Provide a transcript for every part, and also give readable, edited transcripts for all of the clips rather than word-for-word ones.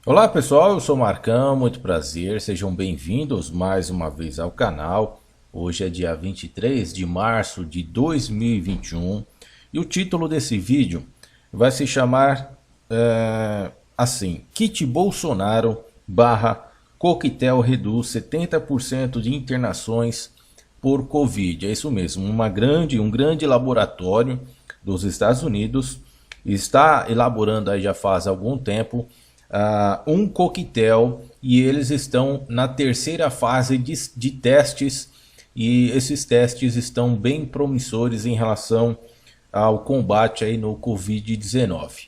Olá pessoal, eu sou o Marcão, muito prazer, sejam bem-vindos mais uma vez ao canal. Hoje é dia 23 de março de 2021 e o título desse vídeo vai se chamar assim: Kit Bolsonaro barra coquetel reduz 70% de internações por Covid. É isso mesmo, um grande laboratório dos Estados Unidos está elaborando aí já faz algum tempo um coquetel e eles estão na terceira fase de testes e esses testes estão bem promissores em relação ao combate aí no Covid-19.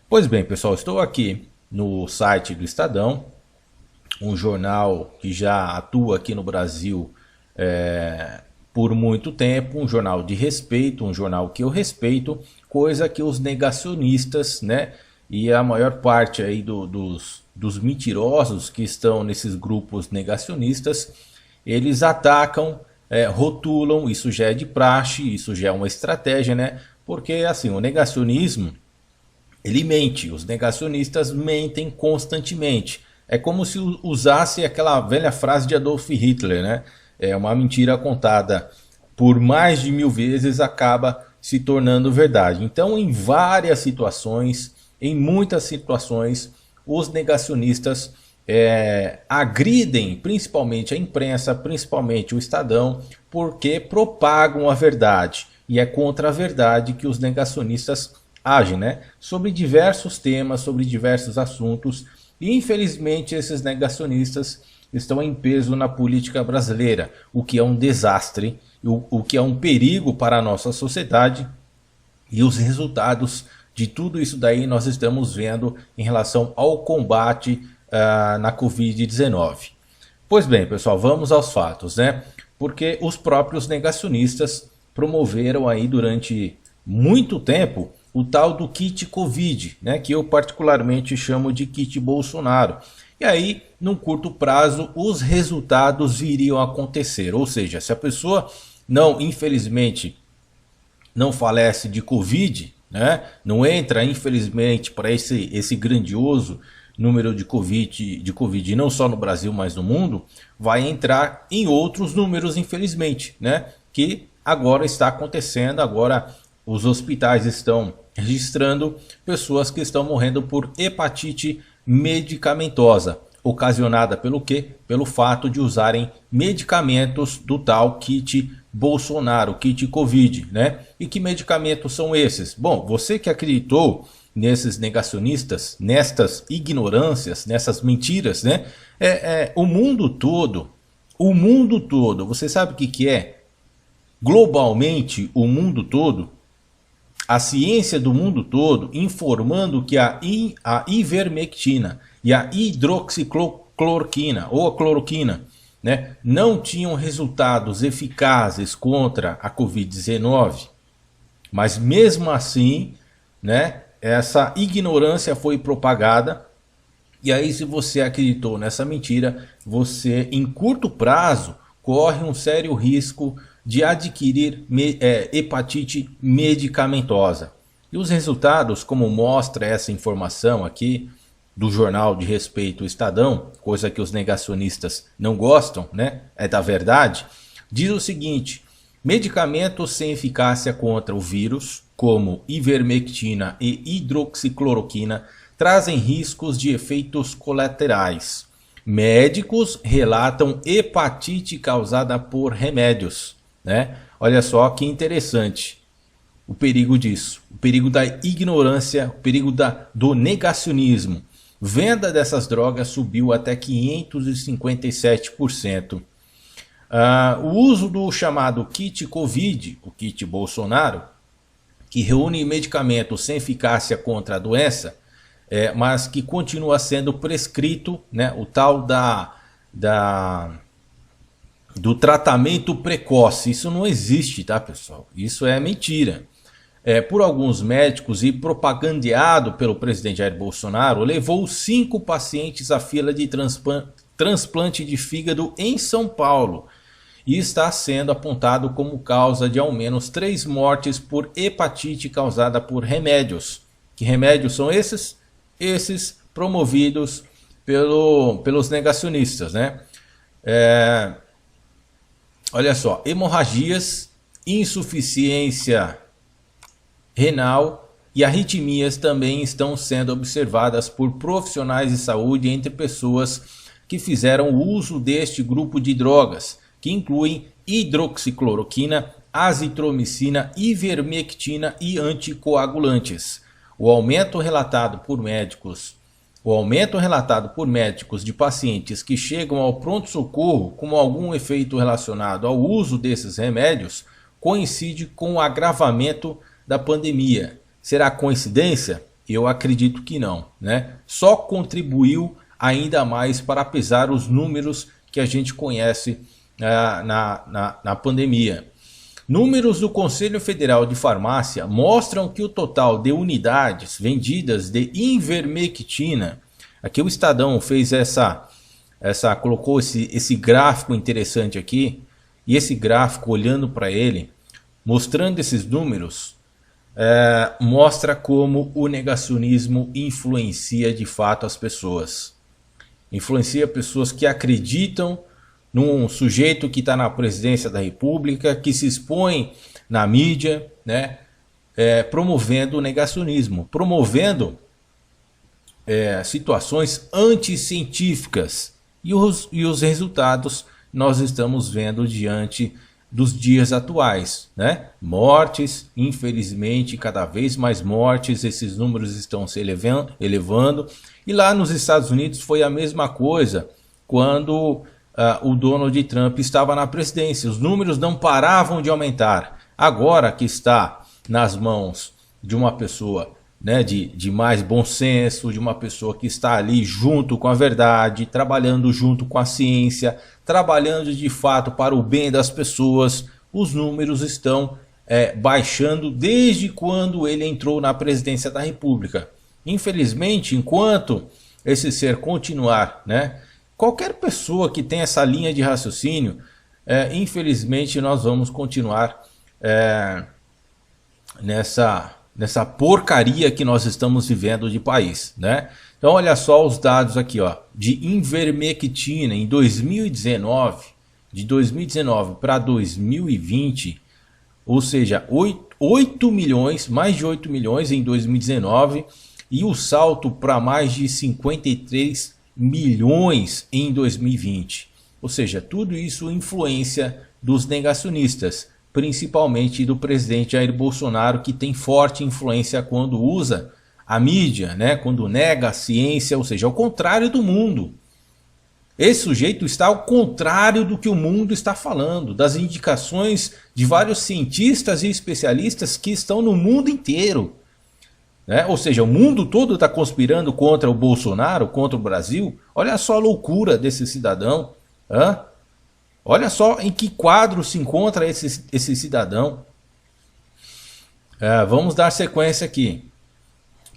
Pois bem, pessoal, estou aqui no site do Estadão, um jornal que já atua aqui no Brasil por muito tempo, um jornal de respeito, um jornal que eu respeito, coisa que os negacionistas, né, e a maior parte aí dos mentirosos que estão nesses grupos negacionistas, eles atacam, rotulam, isso já é de praxe, isso já é uma estratégia, né? Porque assim, o negacionismo, ele mente, os negacionistas mentem constantemente. É como se usasse aquela velha frase de Adolf Hitler, né? É uma mentira contada por mais de 1000 vezes acaba se tornando verdade. Então, em várias situações, em muitas situações, os negacionistas agridem principalmente a imprensa, principalmente o Estadão, porque propagam a verdade. E é contra a verdade que os negacionistas agem, né? Sobre diversos temas, sobre diversos assuntos. E infelizmente esses negacionistas estão em peso na política brasileira, o que é um desastre, o que é um perigo para a nossa sociedade. E os resultados de tudo isso daí nós estamos vendo em relação ao combate na Covid-19. Pois bem, pessoal, vamos aos fatos, né? Porque os próprios negacionistas promoveram aí durante muito tempo o tal do kit Covid, né? Que eu particularmente chamo de kit Bolsonaro. E aí, num curto prazo, os resultados viriam a acontecer. Ou seja, se a pessoa não, infelizmente, não falece de Covid, né? Não entra, infelizmente, para esse grandioso número de COVID, não só no Brasil, mas no mundo, vai entrar em outros números, infelizmente, né? Que agora está acontecendo, agora os hospitais estão registrando pessoas que estão morrendo por hepatite medicamentosa, ocasionada pelo quê? Pelo fato de usarem medicamentos do tal kit Bolsonaro, kit Covid, né? E que medicamentos são esses? Bom, você que acreditou nesses negacionistas, nestas ignorâncias, nessas mentiras, né? O mundo todo, você sabe o que é? Globalmente, o mundo todo, a ciência do mundo todo informando que a ivermectina e a hidroxicloroquina ou a cloroquina, né, não tinham resultados eficazes contra a Covid-19, mas mesmo assim, né, essa ignorância foi propagada. E aí, se você acreditou nessa mentira, você em curto prazo corre um sério risco de adquirir hepatite medicamentosa. E os resultados, como mostra essa informação aqui do jornal de respeito Estadão, coisa que os negacionistas não gostam, né? É da verdade, diz o seguinte: medicamentos sem eficácia contra o vírus, como ivermectina e hidroxicloroquina, trazem riscos de efeitos colaterais. Médicos relatam hepatite causada por remédios, né? Olha só que interessante o perigo disso, o perigo da ignorância, o perigo do negacionismo. Venda dessas drogas subiu até 557%. O uso do chamado kit Covid, o kit Bolsonaro, que reúne medicamentos sem eficácia contra a doença, mas que continua sendo prescrito, né, o tal do tratamento precoce. Isso não existe, tá, pessoal? Isso é mentira. Por alguns médicos e propagandeado pelo presidente Jair Bolsonaro, levou 5 pacientes à fila de transplante de fígado em São Paulo e está sendo apontado como causa de ao menos 3 mortes por hepatite causada por remédios. Que remédios são esses? Esses promovidos pelos negacionistas, né? Olha só, hemorragias, insuficiência renal e arritmias também estão sendo observadas por profissionais de saúde entre pessoas que fizeram uso deste grupo de drogas, que incluem hidroxicloroquina, azitromicina, ivermectina e anticoagulantes. O aumento relatado por médicos de pacientes que chegam ao pronto-socorro com algum efeito relacionado ao uso desses remédios coincide com o agravamento da pandemia. Será coincidência? Eu acredito que não, né? Só contribuiu ainda mais para pesar os números que a gente conhece na pandemia. Números do Conselho Federal de Farmácia mostram que o total de unidades vendidas de ivermectina, aqui o Estadão fez colocou esse gráfico interessante aqui, e esse gráfico, olhando para ele, mostrando esses números, mostra como o negacionismo influencia de fato as pessoas. Influencia pessoas que acreditam num sujeito que está na presidência da República, que se expõe na mídia, né, promovendo o negacionismo, promovendo situações anticientíficas. E os resultados nós estamos vendo diante dos dias atuais, né? Mortes, infelizmente, cada vez mais mortes, esses números estão se elevando. E lá nos Estados Unidos foi a mesma coisa quando o Donald Trump estava na presidência. Os números não paravam de aumentar. Agora que está nas mãos de uma pessoa, né, de mais bom senso, de uma pessoa que está ali junto com a verdade, trabalhando junto com a ciência, trabalhando de fato para o bem das pessoas, os números estão baixando desde quando ele entrou na presidência da República. Infelizmente, enquanto esse ser continuar, né, qualquer pessoa que tem essa linha de raciocínio, infelizmente nós vamos continuar nessa porcaria que nós estamos vivendo de país, né? Então olha só os dados aqui, ó, de ivermectina em 2019, de 2019 para 2020, ou seja, 8 milhões, mais de 8 milhões em 2019 e o salto para mais de 53 milhões em 2020. Ou seja, tudo isso influência dos negacionistas, principalmente do presidente Jair Bolsonaro, que tem forte influência quando usa a mídia, né? Quando nega a ciência, ou seja, ao contrário do mundo. Esse sujeito está ao contrário do que o mundo está falando, das indicações de vários cientistas e especialistas que estão no mundo inteiro, né? Ou seja, o mundo todo está conspirando contra o Bolsonaro, contra o Brasil. Olha só a loucura desse cidadão. Olha só em que quadro se encontra esse cidadão. Vamos dar sequência aqui.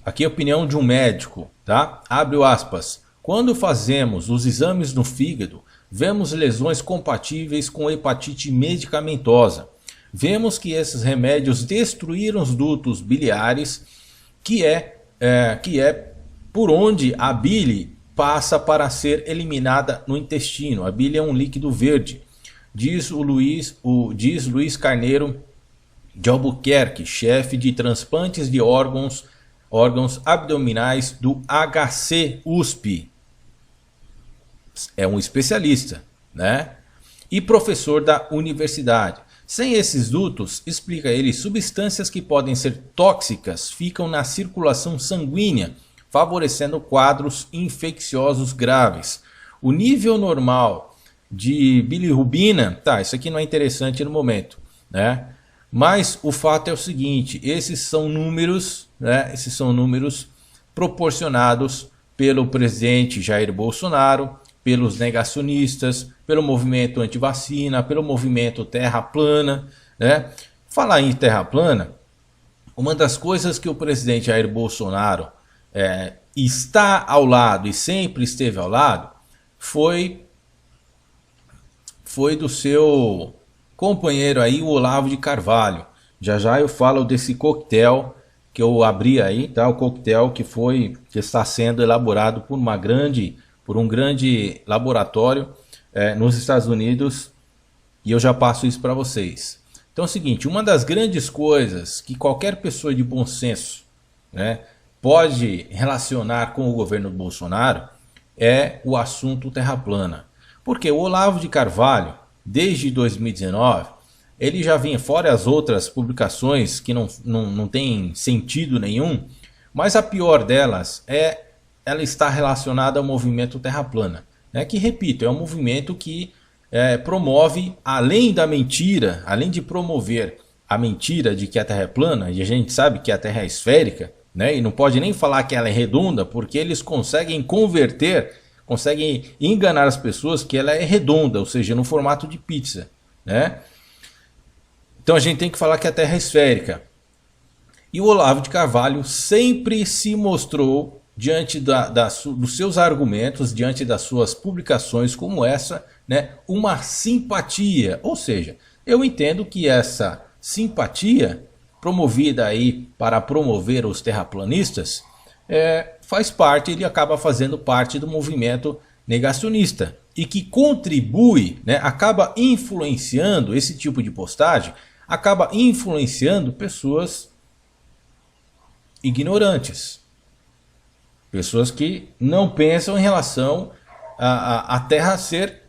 Aqui é a opinião de um médico, tá? Abre aspas. Quando fazemos os exames no fígado, vemos lesões compatíveis com hepatite medicamentosa. Vemos que esses remédios destruíram os dutos biliares, que é por onde a bile passa para ser eliminada no intestino. A bile é um líquido verde, diz Luiz Carneiro de Albuquerque, chefe de transplantes de órgãos abdominais do HC USP. É um especialista, né? E professor da universidade. Sem esses dutos, explica ele, substâncias que podem ser tóxicas ficam na circulação sanguínea, favorecendo quadros infecciosos graves. O nível normal de bilirrubina, tá, isso aqui não é interessante no momento, né? Mas o fato é o seguinte, esses são números, né? Esses são números proporcionados pelo presidente Jair Bolsonaro, pelos negacionistas, pelo movimento antivacina, pelo movimento terra plana, né? Falar em terra plana, uma das coisas que o presidente Jair Bolsonaro está ao lado e sempre esteve ao lado foi do seu companheiro aí, o Olavo de Carvalho. Já já eu falo desse coquetel que eu abri aí, tá? O coquetel que está sendo elaborado por uma grande por um grande laboratório nos Estados Unidos, e eu já passo isso para vocês. Então é o seguinte, uma das grandes coisas que qualquer pessoa de bom senso, né, pode relacionar com o governo do Bolsonaro é o assunto terra plana. Porque o Olavo de Carvalho, desde 2019, ele já vinha, fora as outras publicações que não tem sentido nenhum, mas a pior delas ela está relacionada ao movimento terra plana, né? Que, repito, é um movimento que promove, além da mentira, além de promover a mentira de que a Terra é plana, e a gente sabe que a Terra é esférica, né? E não pode nem falar que ela é redonda, porque eles conseguem converter, conseguem enganar as pessoas que ela é redonda, ou seja, no formato de pizza, né? Então a gente tem que falar que a Terra é esférica. E o Olavo de Carvalho sempre se mostrou, diante dos seus argumentos, diante das suas publicações como essa, né, uma simpatia. Ou seja, eu entendo que essa simpatia, promovida aí para promover os terraplanistas, faz parte, ele acaba fazendo parte do movimento negacionista. E que contribui, né, acaba influenciando, esse tipo de postagem, acaba influenciando pessoas ignorantes. Pessoas que não pensam em relação a Terra ser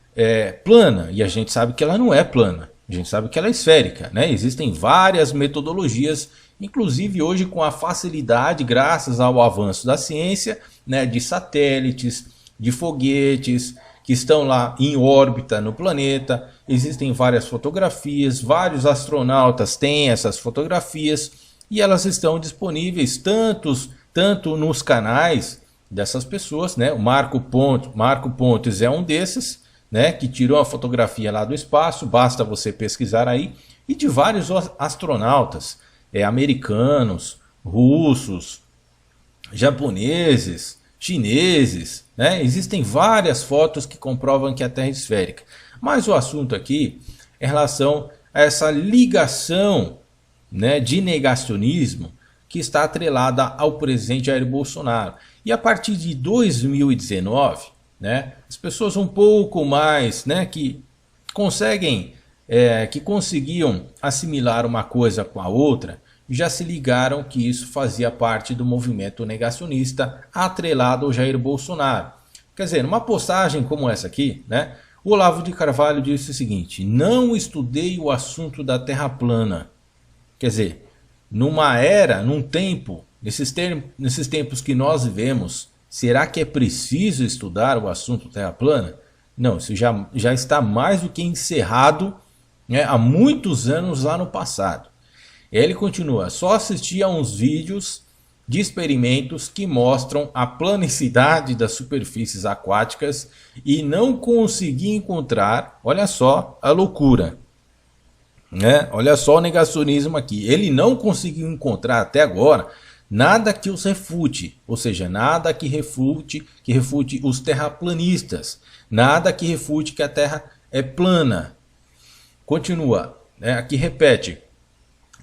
plana. E a gente sabe que ela não é plana. A gente sabe que ela é esférica, né? Existem várias metodologias, inclusive hoje com a facilidade, graças ao avanço da ciência, né, de satélites, de foguetes que estão lá em órbita no planeta. Existem várias fotografias, vários astronautas têm essas fotografias e elas estão disponíveis tanto nos canais dessas pessoas, né? O Marco Pontes é um desses, né, que tirou a fotografia lá do espaço, basta você pesquisar aí, e de vários astronautas, americanos, russos, japoneses, chineses, né? Existem várias fotos que comprovam que a Terra é esférica. Mas o assunto aqui é em relação a essa ligação, né, de negacionismo que está atrelada ao presidente Jair Bolsonaro. E a partir de 2019, né, as pessoas um pouco mais, né, que conseguiam assimilar uma coisa com a outra, já se ligaram que isso fazia parte do movimento negacionista atrelado ao Jair Bolsonaro. Quer dizer, numa postagem como essa aqui, né, o Olavo de Carvalho disse o seguinte: não estudei o assunto da Terra plana. Quer dizer, numa era, num tempo, nesses tempos que nós vivemos, será que é preciso estudar o assunto Terra plana? Não, isso já está mais do que encerrado, né, há muitos anos lá no passado. Ele continua, só assisti a uns vídeos de experimentos que mostram a planicidade das superfícies aquáticas e não consegui encontrar, olha só a loucura, né? Olha só o negacionismo aqui, ele não conseguiu encontrar até agora nada que os refute, ou seja, nada que refute os terraplanistas, nada que refute que a Terra é plana. Continua, né? Aqui repete,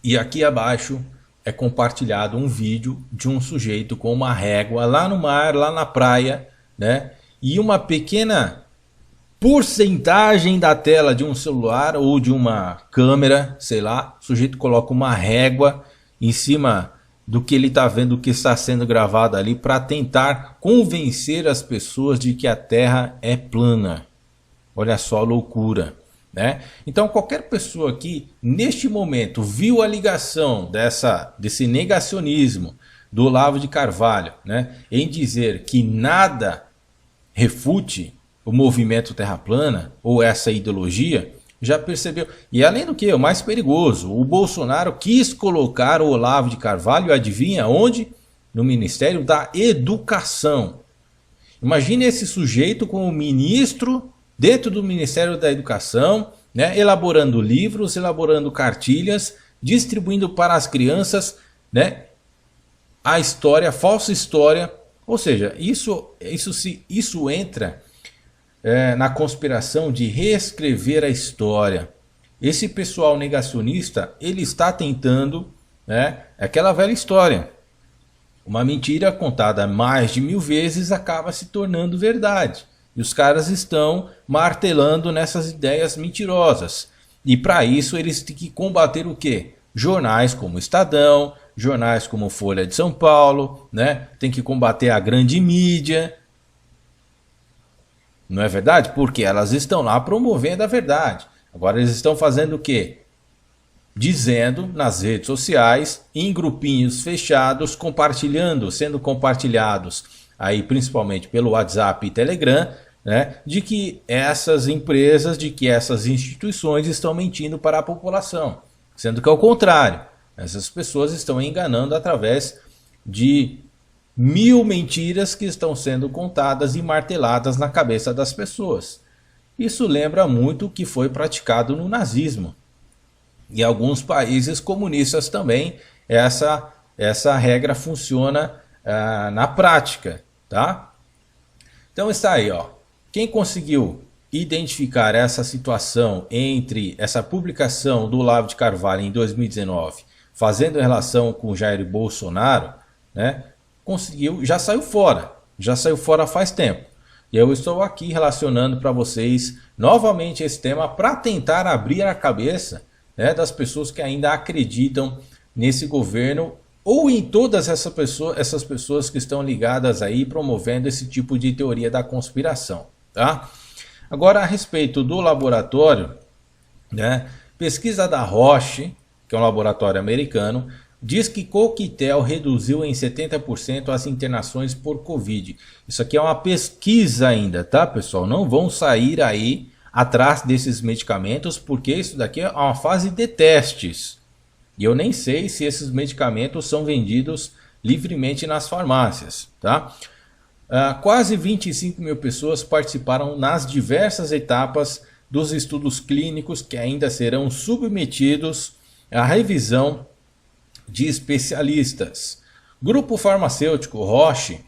e aqui abaixo é compartilhado um vídeo de um sujeito com uma régua lá no mar, lá na praia, né? E uma pequena porcentagem da tela de um celular ou de uma câmera, sei lá, o sujeito coloca uma régua em cima do que ele está vendo, do que está sendo gravado ali, para tentar convencer as pessoas de que a Terra é plana. Olha só a loucura, né? Então qualquer pessoa que neste momento viu a ligação desse negacionismo do Olavo de Carvalho, né, em dizer que nada refute o movimento Terra plana ou essa ideologia, já percebeu. E além do que, o mais perigoso, o Bolsonaro quis colocar o Olavo de Carvalho, adivinha onde? No Ministério da Educação. Imagine esse sujeito como ministro dentro do Ministério da Educação, né, elaborando livros, elaborando cartilhas, distribuindo para as crianças, né, a história, a falsa história. Ou seja, isso entra na conspiração de reescrever a história. Esse pessoal negacionista, ele está tentando, né, aquela velha história. Uma mentira contada mais de 1000 vezes acaba se tornando verdade. E os caras estão martelando nessas ideias mentirosas. E para isso eles têm que combater o quê? Jornais como Estadão, jornais como Folha de São Paulo, né? Tem que combater a grande mídia. Não é verdade? Porque elas estão lá promovendo a verdade. Agora eles estão fazendo o quê? Dizendo nas redes sociais, em grupinhos fechados, compartilhando, sendo compartilhados aí principalmente pelo WhatsApp e Telegram, né, de que essas empresas, de que essas instituições estão mentindo para a população, sendo que é o contrário. Essas pessoas estão enganando através de 1000 mentiras que estão sendo contadas e marteladas na cabeça das pessoas. Isso lembra muito o que foi praticado no nazismo. E alguns países comunistas também essa regra funciona na prática, tá? Então está aí, ó. Quem conseguiu identificar essa situação entre essa publicação do Olavo de Carvalho em 2019, fazendo relação com Jair Bolsonaro, né? Conseguiu, já saiu fora faz tempo. E eu estou aqui relacionando para vocês novamente esse tema para tentar abrir a cabeça, né, das pessoas que ainda acreditam nesse governo ou em todas essas pessoas que estão ligadas aí promovendo esse tipo de teoria da conspiração, tá? Agora a respeito do laboratório, né, pesquisa da Roche, que é um laboratório americano, diz que coquetel reduziu em 70% as internações por Covid. Isso aqui é uma pesquisa ainda, tá, pessoal? Não vão sair aí atrás desses medicamentos, porque isso daqui é uma fase de testes. E eu nem sei se esses medicamentos são vendidos livremente nas farmácias, tá? Quase 25 mil pessoas participaram nas diversas etapas dos estudos clínicos que ainda serão submetidos à revisão de especialistas. Grupo farmacêutico Roche,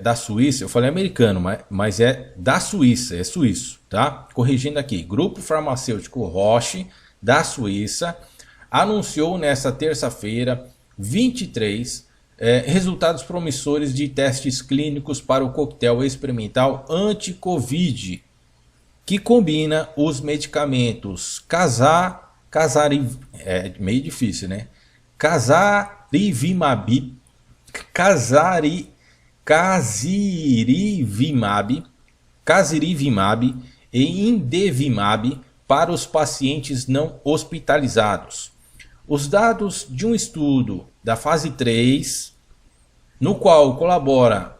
da Suíça, eu falei americano, mas é da Suíça, é suíço, tá? Corrigindo aqui, Grupo farmacêutico Roche, da Suíça, anunciou nesta terça-feira, 23, resultados promissores de testes clínicos para o coquetel experimental anti-Covid, que combina os medicamentos meio difícil, né? Casirivimab e Indevimab para os pacientes não hospitalizados. Os dados de um estudo da fase 3, no qual colabora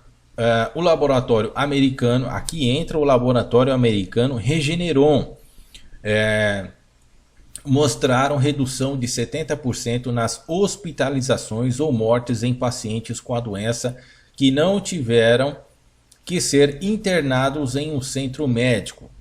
o laboratório americano, aqui entra o laboratório americano Regeneron, mostraram redução de 70% nas hospitalizações ou mortes em pacientes com a doença que não tiveram que ser internados em um centro médico.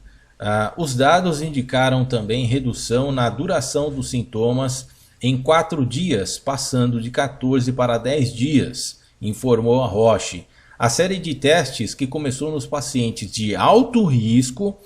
Os dados indicaram também redução na duração dos sintomas em 4 dias, passando de 14 para 10 dias, informou a Roche. A série de testes, que começou nos pacientes de alto risco,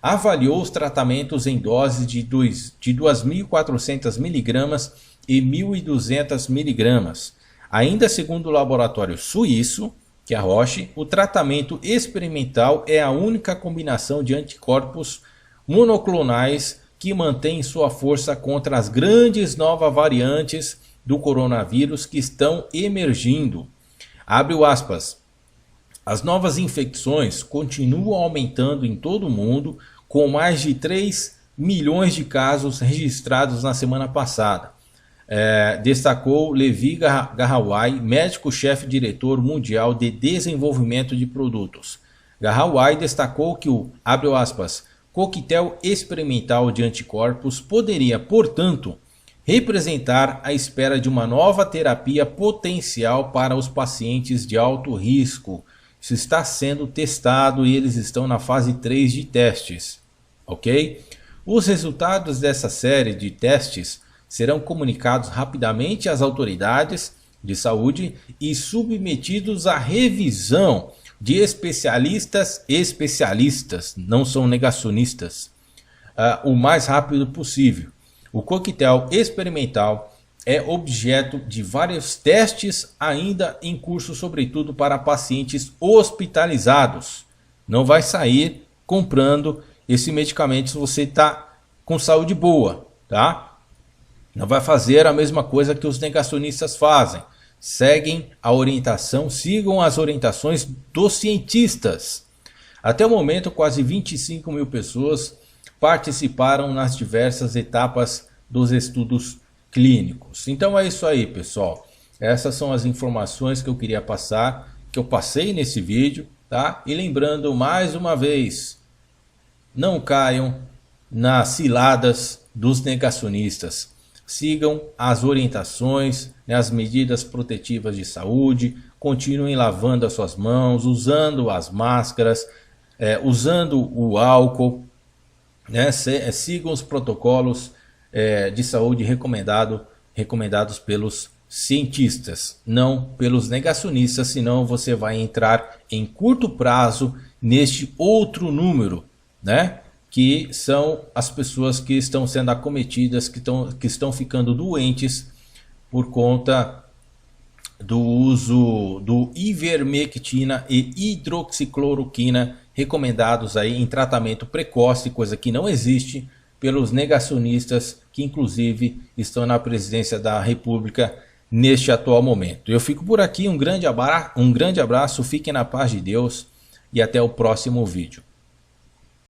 avaliou os tratamentos em doses de 2.400 mg e 1.200 mg. Ainda segundo o laboratório suíço, que é a Roche, o tratamento experimental é a única combinação de anticorpos monoclonais que mantém sua força contra as grandes novas variantes do coronavírus que estão emergindo. Abre aspas. As novas infecções continuam aumentando em todo o mundo, com mais de 3 milhões de casos registrados na semana passada. Destacou Levi Garraway, médico-chefe diretor mundial de desenvolvimento de produtos. Garraway destacou que o, abre aspas, coquetel experimental de anticorpos poderia, portanto, representar a espera de uma nova terapia potencial para os pacientes de alto risco. Isso está sendo testado e eles estão na fase 3 de testes, ok? Os resultados dessa série de testes serão comunicados rapidamente às autoridades de saúde e submetidos à revisão de especialistas, não são negacionistas, o mais rápido possível. O coquetel experimental é objeto de vários testes ainda em curso, sobretudo para pacientes hospitalizados. Não vai sair comprando esse medicamento se você está com saúde boa, tá? Não vai fazer a mesma coisa que os negacionistas fazem. Seguem a orientação, sigam as orientações dos cientistas. Até o momento, quase 25 mil pessoas participaram nas diversas etapas dos estudos clínicos. Então é isso aí, pessoal. Essas são as informações que eu queria passar, que eu passei nesse vídeo, tá? E lembrando mais uma vez, não caiam nas ciladas dos negacionistas. Sigam as orientações, né, as medidas protetivas de saúde, continuem lavando as suas mãos, usando as máscaras, usando o álcool, né, sigam os protocolos de saúde recomendados pelos cientistas, não pelos negacionistas, senão você vai entrar em curto prazo neste outro número, né? Que são as pessoas que estão sendo acometidas, que estão ficando doentes por conta do uso do ivermectina e hidroxicloroquina, recomendados aí em tratamento precoce, coisa que não existe, pelos negacionistas, que inclusive estão na presidência da República neste atual momento. Eu fico por aqui, um grande abraço, fiquem na paz de Deus e até o próximo vídeo.